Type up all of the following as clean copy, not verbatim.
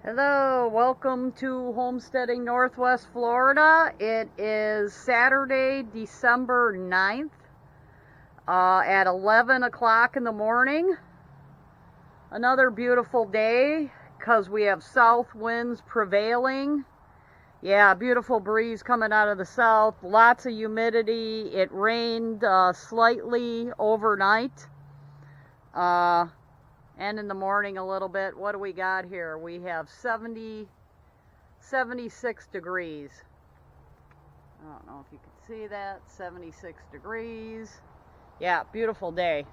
Hello, welcome to Homesteading Northwest Florida. It is Saturday, December 9th at 11 o'clock in the morning. Another beautiful day because we have south winds prevailing. Yeah, beautiful breeze coming out of the south, lots of humidity. It rained slightly overnight. And in the morning a little bit. What do we got here? We have 76 degrees. I don't know if you can see that. 76 degrees. Yeah, beautiful day.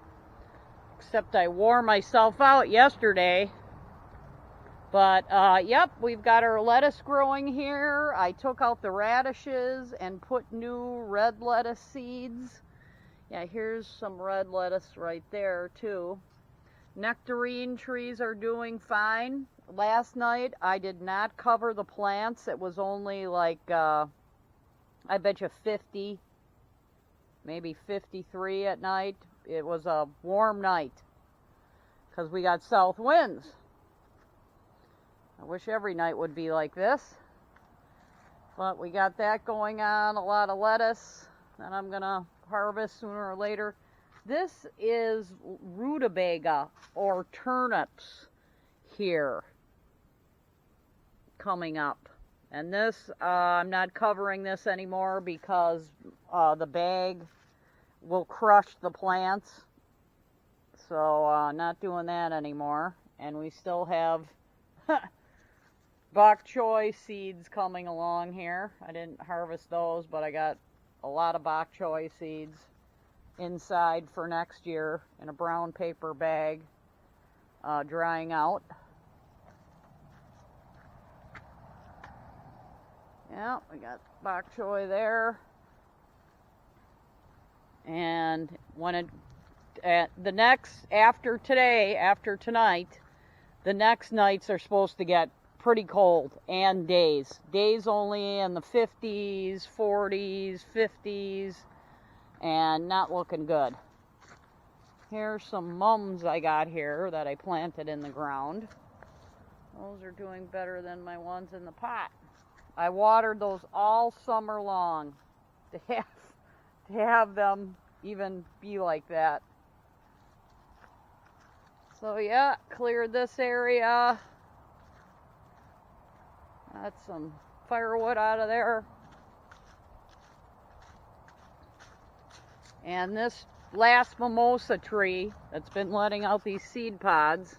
Except I wore myself out yesterday. But, yep, we've got our lettuce growing here. I took out the radishes and put new red lettuce seeds. Yeah, here's some red lettuce right there, too. Nectarine trees are doing fine. Last night I did not cover the plants. It was only like, I bet you 50, maybe 53 at night. It was a warm night because we got south winds. I wish every night would be like this. But we got that going on, a lot of lettuce that I'm going to harvest sooner or later. This is rutabaga or turnips here coming up. And this, I'm not covering this anymore because the bag will crush the plants. So not doing that anymore. And we still have bok choy seeds coming along here. I didn't harvest those, but I got a lot of bok choy seeds inside for next year in a brown paper bag, drying out. Yeah, we got bok choy there. And when it, after tonight, the next nights are supposed to get pretty cold, and days only in the 50s, 40s, 50s, and not looking good. Here's some mums I got here that I planted in the ground. Those are doing better than my ones in the pot. I watered those all summer long to have them even be like that. So yeah, cleared this area. That's some firewood out of there. And this last mimosa tree that's been letting out these seed pods.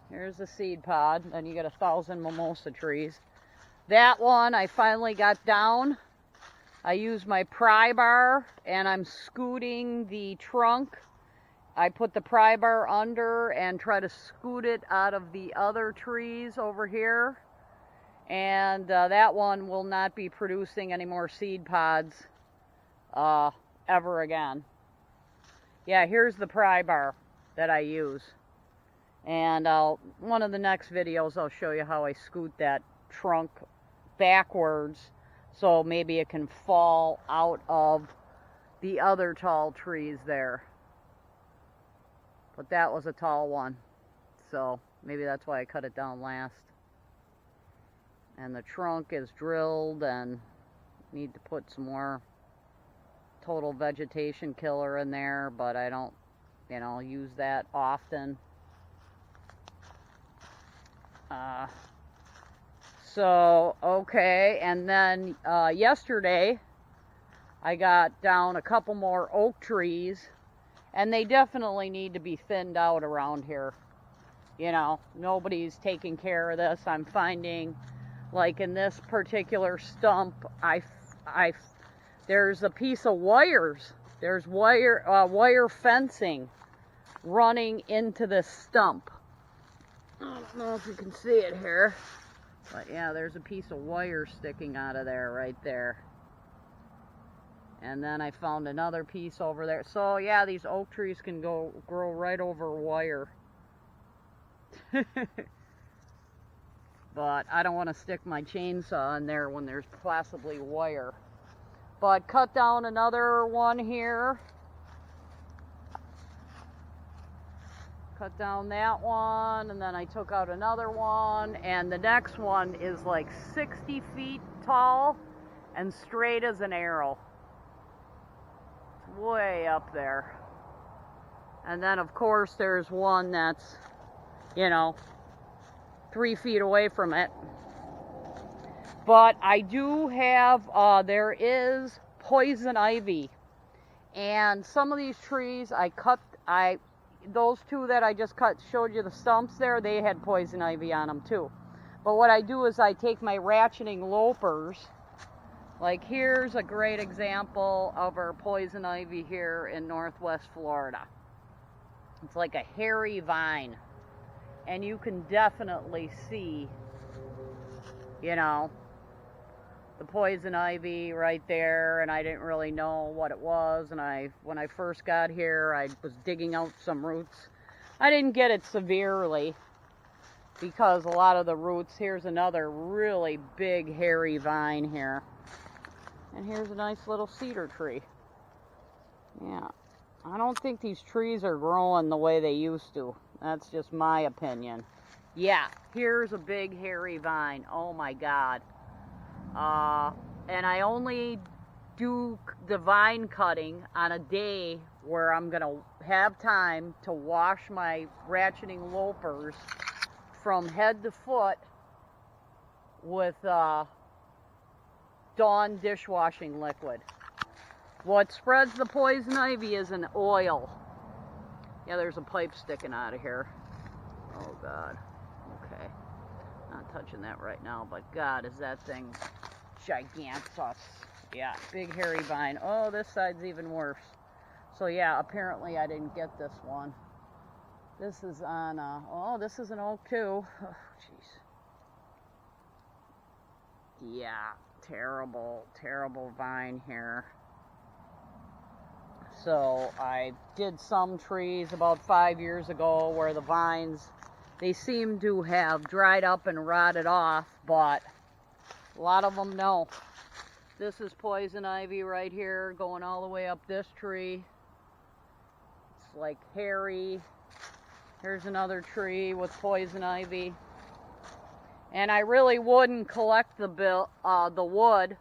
Here's the seed pod. Then you get 1,000 mimosa trees. That one I finally got down. I use my pry bar and I'm scooting the trunk. I put the pry bar under and try to scoot it out of the other trees over here. And that one will not be producing any more seed pods ever again. Yeah, here's the pry bar that I use. And one of the next videos I'll show you how I scoot that trunk backwards so maybe it can fall out of the other tall trees there. But that was a tall one, so maybe that's why I cut it down last. And the trunk is drilled and need to put some more total vegetation killer in there, but I don't, use that often. So, okay, and then yesterday I got down a couple more oak trees, and they definitely need to be thinned out around here. Nobody's taking care of this. I'm finding, like in this particular stump, there's a piece of wires. There's wire fencing running into this stump. I don't know if you can see it here, but yeah, there's a piece of wire sticking out of there right there. And then I found another piece over there. So yeah, these oak trees can grow right over wire. But I don't want to stick my chainsaw in there when there's possibly wire. But cut down another one here. cut down that one, and then I took out another one, and the next one is like 60 feet tall and straight as an arrow. It's way up there. And then of course there's one that's, you know, 3 feet away from it. But I do have, there is poison ivy. And some of these trees those two that I just showed you the stumps there, they had poison ivy on them too. But what I do is I take my ratcheting lopers, like here's a great example of our poison ivy here in Northwest Florida. It's like a hairy vine, and you can definitely see, you know, the poison ivy right there, and I didn't really know what it was, and when I first got here, I was digging out some roots. I didn't get it severely, because a lot of the roots, here's another really big hairy vine here, and here's a nice little cedar tree. Yeah, I don't think these trees are growing the way they used to. That's just my opinion. Yeah, here's a big hairy vine. Oh my God. And I only do the vine cutting on a day where I'm gonna have time to wash my ratcheting lopers from head to foot with Dawn dishwashing liquid. What spreads the poison ivy is an oil. Yeah, there's a pipe sticking out of here. Oh God. Okay. Not touching that right now, but God, is that thing gigantus. Yeah, big hairy vine. Oh, this side's even worse. So yeah, apparently I didn't get this one. This is on, oh, this is an oak too. Oh, jeez. Yeah, terrible, terrible vine here. So I did some trees about 5 years ago where the vines, they seem to have dried up and rotted off, but a lot of them no. This is poison ivy right here, going all the way up this tree. It's like hairy. Here's another tree with poison ivy. And I really wouldn't collect the wood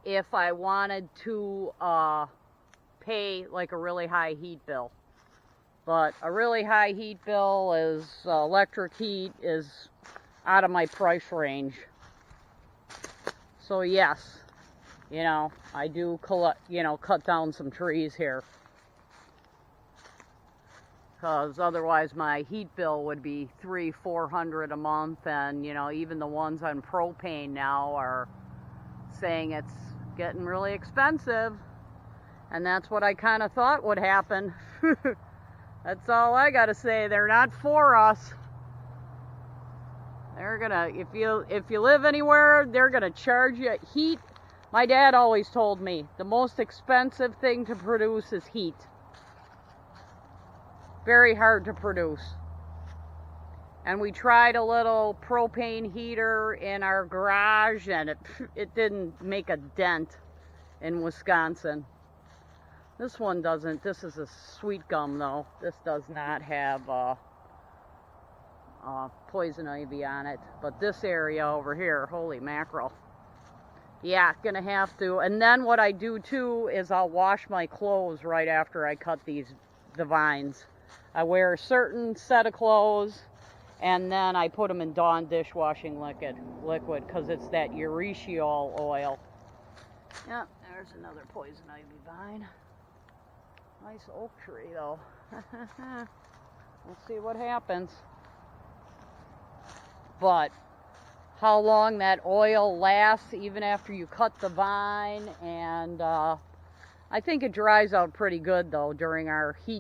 if I wanted to pay like a really high heat bill. But a really high heat bill is, electric heat is out of my price range. So yes, you know, I do cut down some trees here. Because otherwise my heat bill would be $300-400 a month, and you know, even the ones on propane now are saying it's getting really expensive, and that's what I kind of thought would happen. That's all I gotta say. They're not for us. They're gonna, if you live anywhere, they're gonna charge you heat. My dad always told me the most expensive thing to produce is heat. Very hard to produce. And we tried a little propane heater in our garage, and it didn't make a dent in Wisconsin. This one doesn't. This is a sweet gum though. This does not have poison ivy on it. But this area over here, holy mackerel. Yeah, gonna have to. And then what I do too is I'll wash my clothes right after I cut the vines. I wear a certain set of clothes, and then I put them in Dawn dishwashing liquid because it's that urushiol oil. Yep, there's another poison ivy vine. Nice oak tree though. We'll see what happens. But how long that oil lasts even after you cut the vine, and I think it dries out pretty good though during our heat